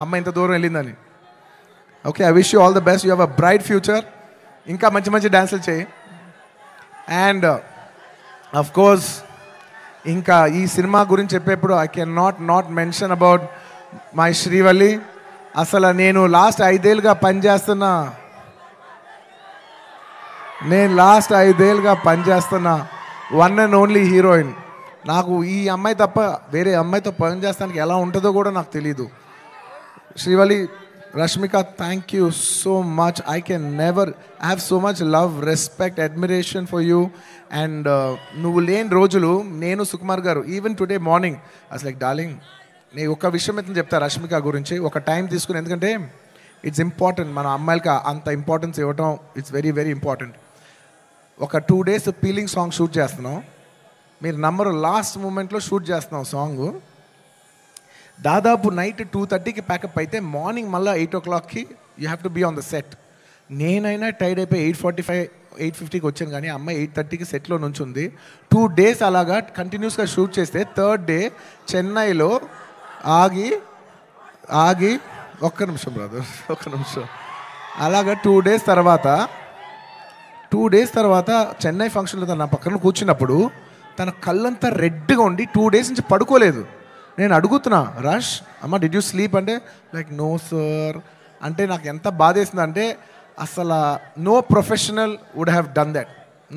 అమ్మ ఇంత దూరం వెళ్ళిందని. Okay, I wish you all the best. You have a bright future. ఇంకా మంచి మంచి డాన్సులు చేయి. అండ్ అఫ్ కోర్స్ ఇంకా ఈ సినిమా గురించి చెప్పేప్పుడు I can not mention about my Srivalli. అసలు నేను లాస్ట్ 5 ఏళ్ళుగా పనిచేస్తున్న వన్ అండ్ ఓన్లీ హీరోయిన్. నాకు ఈ అమ్మాయి తప్ప వేరే అమ్మాయితో పని చేస్తానికి ఎలా ఉంటుందో కూడా నాకు తెలీదు. Srivalli, Rashmika, thank you so much. I can never have so much love, respect, admiration for you. And నువ్వు లేని రోజులు నేను సుకుమార్ గారు ఈవెన్ టుడే మార్నింగ్ అసలు లైక్ డార్లింగ్ నేను ఒక విషయం అయితే చెప్తా రష్మిక గురించి ఒక టైం తీసుకుని, ఎందుకంటే ఇట్స్ ఇంపార్టెంట్. మన అమ్మాయిలకి అంత ఇంపార్టెన్స్ ఇవ్వటం ఇట్స్ వెరీ వెరీ ఇంపార్టెంట్. ఒక 2 days పీలింగ్ సాంగ్ షూట్ చేస్తున్నాం. మీరు నమ్మరు, లాస్ట్ మూమెంట్లో షూట్ చేస్తున్నాం సాంగ్. దాదాపు నైట్ 2:30కి ప్యాకప్ అయితే మార్నింగ్ మళ్ళీ 8 o'clockకి you have to be on the set. నేనైనా టైర్డ్ అయిపోయి 8:45, 8:50కి వచ్చాను, కానీ అమ్మాయి 8:30కి సెట్లో నుంచి ఉంది. 2 days అలాగా కంటిన్యూస్గా షూట్ చేస్తే థర్డ్ డే చెన్నైలో ఆగి ఒక్క నిమిషం బ్రదర్, ఒక్క నిమిషం, అలాగా 2 days తర్వాత చెన్నై ఫంక్షన్లో తన నా పక్కన కూర్చున్నప్పుడు తన కళ్ళంతా రెడ్గా ఉండి 2 days నుంచి పడుకోలేదు. నేను అడుగుతున్నా, రష్ అమ్మ డిడ్ యూ స్లీప్ అంటే లైక్ నో సార్ అంటే నాకు ఎంత బాధేసింది అంటే అసలు no professional would have done that.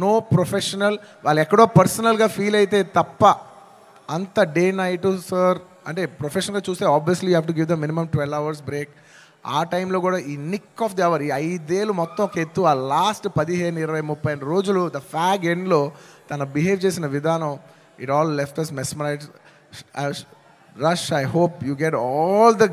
No professional వాళ్ళు ఎక్కడో పర్సనల్గా ఫీల్ అయితే తప్ప అంత డే నైట్ సార్ అంటే ప్రొఫెషనల్గా చూస్తే obviously you have to give the minimum 12 hours break. ఆ టైంలో కూడా ఈ నిక్ ఆఫ్ ది అవర్, ఈ 5 ఏళ్ళు మొత్తం ఒక ఎత్తు, ఆ లాస్ట్ 15, 20, 30 రోజులు ద ఫ్యాగ్ ఎండ్లో తన బిహేవ్ చేసిన విధానం it all left us mesmerize. Rush, I hope you get all the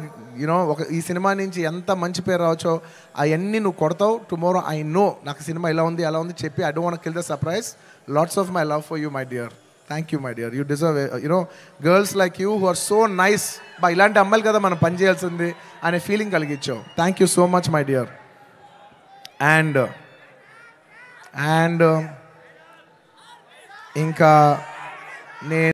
ఒక ఈ సినిమా నుంచి ఎంత మంచి పేరు రావచ్చో అవన్నీ నువ్వు కొడతావు. టుమారో ఐ నో నాకు సినిమా ఇలా ఉంది అలా ఉంది చెప్పి I don't want kill the surprise. Lots of my love for you my dear. Thank you my dear. You deserve girls like you who are so nice. ఇలాంటి అమ్మాయిలు కదా మనం పని చేయాల్సింది అనే ఫీలింగ్ కలిగించావు. Thank you so much my dear. And ఇంకా నేను